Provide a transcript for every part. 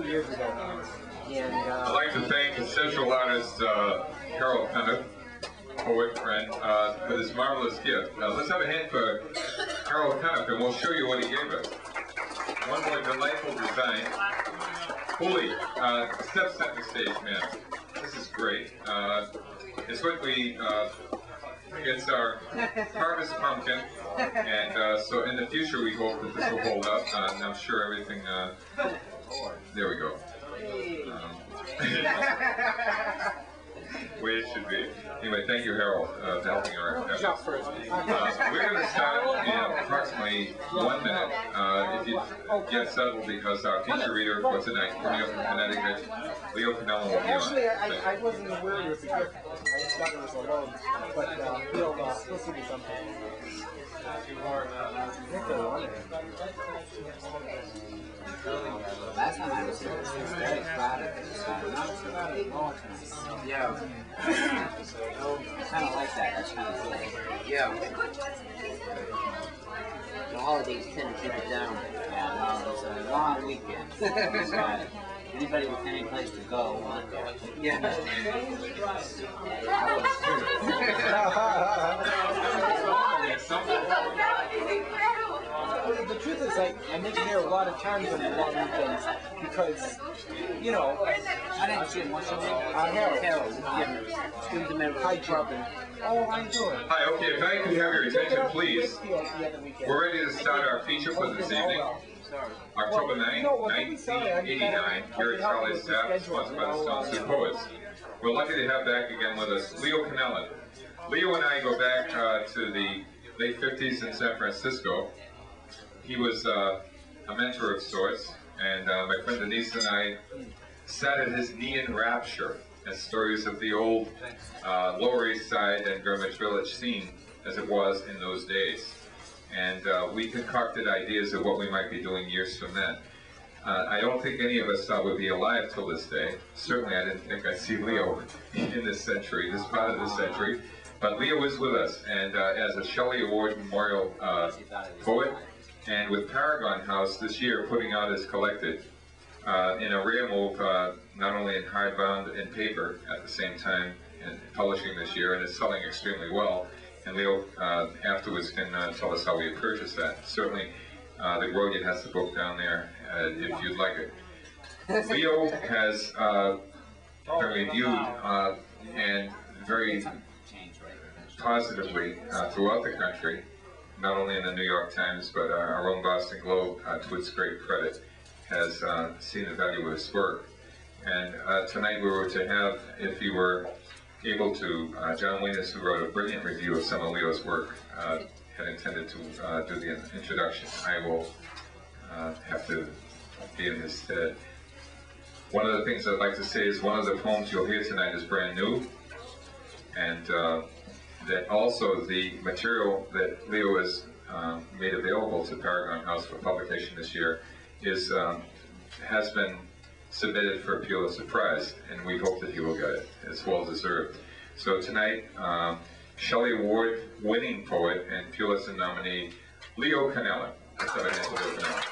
Years ago. And, I'd like to thank conceptual artist Harold Pennant, poet friend, for this marvelous gift. Let's have a hand for Harold Pennant, and we'll show you what he gave us. One more delightful design. Holy, step set the stage, man. This is great. It's what we, it's our harvest pumpkin, and so in the future we hope that this will hold up, and I'm sure everything, there we go. Way it should be. Anyway, thank you, Harold, for helping our efforts. We're going to start in approximately 1 minute. If you get settled, because our feature reader for tonight, coming up from Connecticut, Leo Connellan will be on. Actually, I wasn't aware it was a gift. I just thought it was alone. But he'll see me sometime. I think they want it. Last time I was here, it was very flattered. Yeah. Kind of like that. That's kind of cool. Yeah. The holidays tend to keep it down. Yeah, no, it's a long weekend. Anybody with any place to go want to. Yeah. The truth is, I make it here a lot of times on the long weekends because, you know, I didn't see much of it. Harold. Hi, Charbon. Oh, how you doing? Hi, okay, if I could have your attention, please. We're ready to start our feature for this evening. October 9, 1989, here at Charlie's staff, sponsored by the Stone Soup Poets. We're lucky to have back again with us Leo Connellan. Leo and I go back to the late 50s in San Francisco. He was a mentor of sorts, and my friend Denise and I sat at his knee in rapture as stories of the old Lower East Side and Greenwich Village scene as it was in those days. And we concocted ideas of what we might be doing years from then. I don't think any of us thought we'd be alive till this day. Certainly I didn't think I'd see Leo in this century, this part of the century. But Leo is with us, and as a Shelley Award Memorial poet, and with Paragon House this year putting out his collected in a rare move, not only in hardbound and paper at the same time, and publishing this year, and it's selling extremely well. And Leo afterwards can tell us how we purchased that. Certainly, the Rogan has the book down there if you'd like it. Leo has been reviewed and very positively throughout the country, not only in the New York Times, but our own Boston Globe, to its great credit, has seen the value of his work. And tonight we were to have, if you were able to, John Wieners, who wrote a brilliant review of some of Leo's work, had intended to do the introduction. I will have to be in his stead. One of the things I'd like to say is one of the poems you'll hear tonight is brand new, and that also the material that Leo has made available to Paragon House for publication this year has been submitted for a Pulitzer Prize, and we hope that he will get it. It's well deserved. So tonight, Shelley Award winning poet and Pulitzer nominee Leo Connellan. Let's have a hand for Leo Connellan.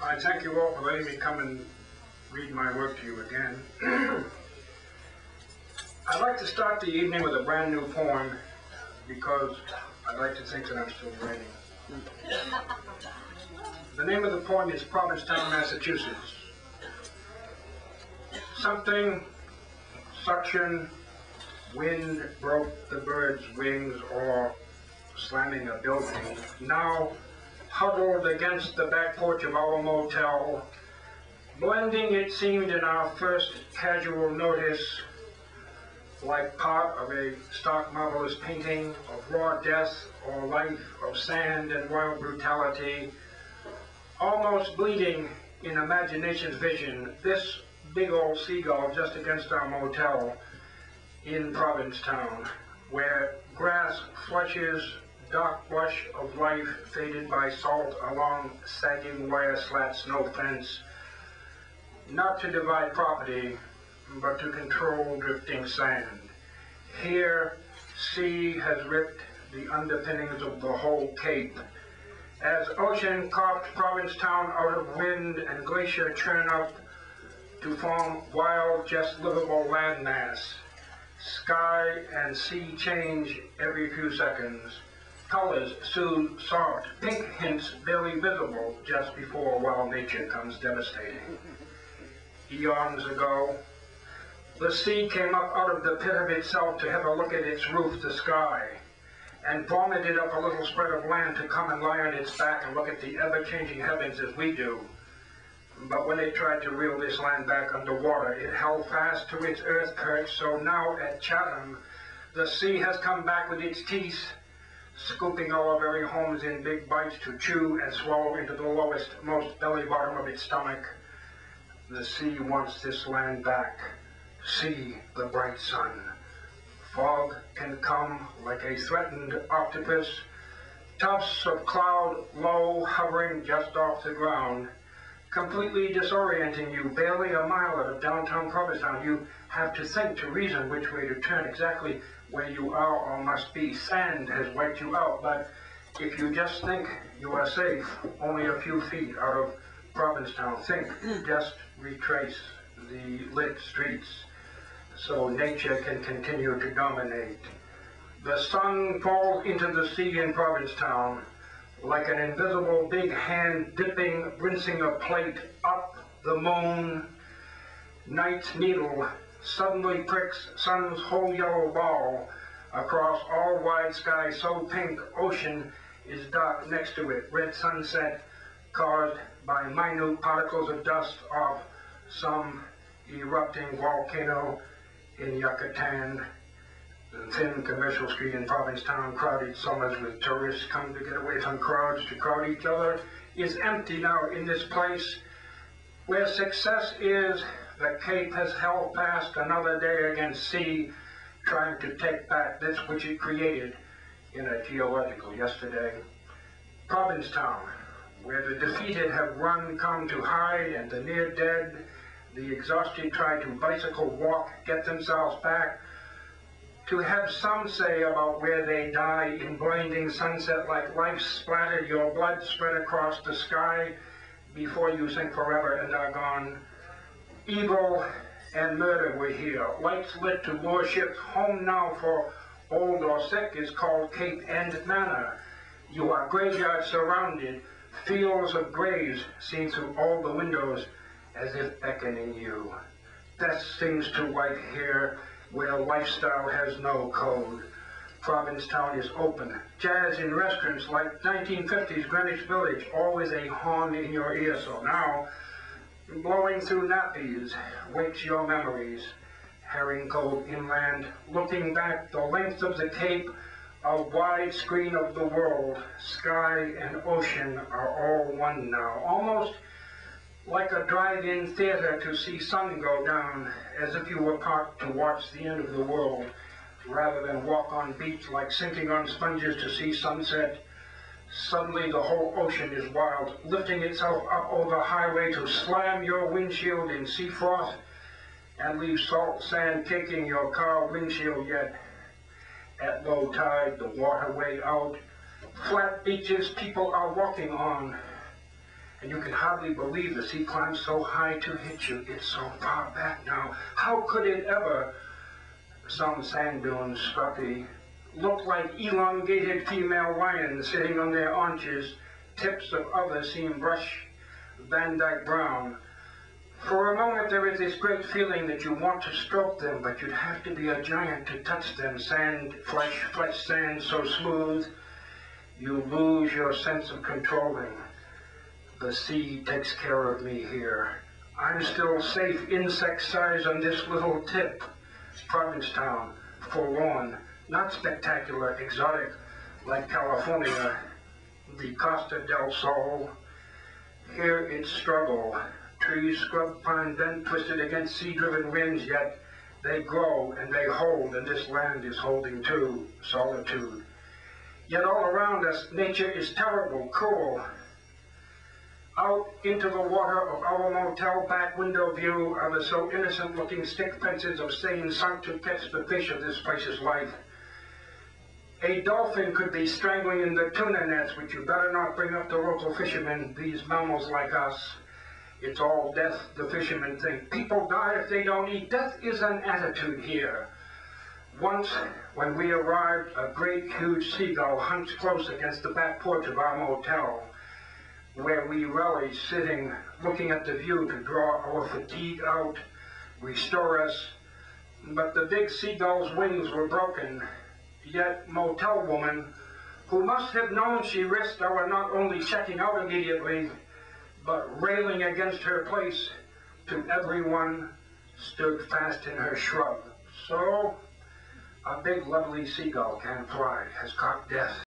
I thank you all for letting me come and read my work to you again. I'd like to start the evening with a brand new poem because I'd like to think that I'm still writing. The name of the poem is Provincetown, Massachusetts. Something, suction, wind broke the bird's wings, or slamming a building. Now, huddled against the back porch of our motel, blending it seemed in our first casual notice, like part of a stock marvelous painting of raw death or life, of sand and wild brutality, almost bleeding in imagination's vision, this big old seagull just against our motel in Provincetown, where grass flushes dark blush of life faded by salt along sagging wire slats, no fence, not to divide property, but to control drifting sand. Here, sea has ripped the underpinnings of the whole Cape. As ocean carved Provincetown out of wind and glacier churn up to form wild, just livable landmass. Sky and sea change every few seconds. Colors soon soft, pink hints barely visible just before wild nature comes devastating. Eons ago, the sea came up out of the pit of itself to have a look at its roof, the sky, and vomited up a little spread of land to come and lie on its back and look at the ever-changing heavens as we do. But when it tried to reel this land back underwater, it held fast to its earth perch, so now at Chatham, the sea has come back with its teeth, scooping our very homes in big bites to chew and swallow into the lowest, most belly bottom of its stomach. The sea wants this land back. See the bright sun. Fog can come like a threatened octopus, tufts of cloud low hovering just off the ground, completely disorienting you barely a mile out of downtown Provincetown. You have to think to reason which way to turn, exactly where you are or must be. Sand has wiped you out, but if you just think you are safe only a few feet out of Provincetown, think, just retrace the lit streets so nature can continue to dominate. The sun falls into the sea in Provincetown like an invisible big hand dipping, rinsing a plate up the moon. Night's needle suddenly pricks sun's whole yellow ball across all wide sky so pink ocean is dark next to it. Red sunset caused by minute particles of dust off some erupting volcano in Yucatan. The thin commercial street in Provincetown, crowded summers with tourists come to get away from crowds to crowd each other, is empty now in this place where success is. The Cape has held fast another day against sea, trying to take back this which it created in a geological yesterday. Provincetown, where the defeated have run, come to hide, and the near dead, the exhausted try to bicycle walk, get themselves back, to have some say about where they die in blinding sunset like life splattered, your blood spread across the sky before you sink forever and are gone. Evil and murder were here, lights lit to lure ships home now for old or sick is called Cape End Manor. You are graveyard surrounded, fields of graves seen through all the windows as if beckoning you. Death sings to white hair where lifestyle has no code. Provincetown is open. Jazz in restaurants like 1950s Greenwich Village, always a horn in your ear. So now, blowing through nappies wakes your memories. Herring Cove inland, looking back the length of the Cape, a wide screen of the world. Sky and ocean are all one now, almost like a drive-in theater to see sun go down, as if you were parked to watch the end of the world, rather than walk on beach like sinking on sponges to see sunset. Suddenly the whole ocean is wild, lifting itself up over highway to slam your windshield in sea froth and leave salt sand caking your car windshield. Yet at low tide, the waterway out, flat beaches people are walking on, and you can hardly believe the sea climbs so high to hit you. It's so far back now. How could it ever? Some sand dunes, scruffy, look like elongated female lions sitting on their haunches. Tips of others seem brush Van Dyke brown. For a moment there is this great feeling that you want to stroke them, but you'd have to be a giant to touch them. Sand, flesh sand so smooth, you lose your sense of controlling. The sea takes care of me here. I'm still safe insect size on this little tip. Provincetown, forlorn, not spectacular, exotic like California, the Costa del Sol. Here it's struggle. Trees, scrub, pine, bent, twisted against sea-driven winds, yet they grow and they hold, and this land is holding too. Solitude. Yet all around us, nature is terrible, cruel. Out into the water of our motel back window view are the so innocent-looking stick fences of seine sunk to catch the fish of this precious life. A dolphin could be strangling in the tuna nets, which you better not bring up to local fishermen, these mammals like us. It's all death, the fishermen think. People die if they don't eat. Death is an attitude here. Once, when we arrived, a great, huge seagull hunched close against the back porch of our motel, where we relished sitting, looking at the view to draw our fatigue out, restore us. But the big seagull's wings were broken. Yet motel woman, who must have known she risked our not only checking out immediately, but railing against her place, to everyone stood fast in her shrub. So, a big lovely seagull can fly, has caught death.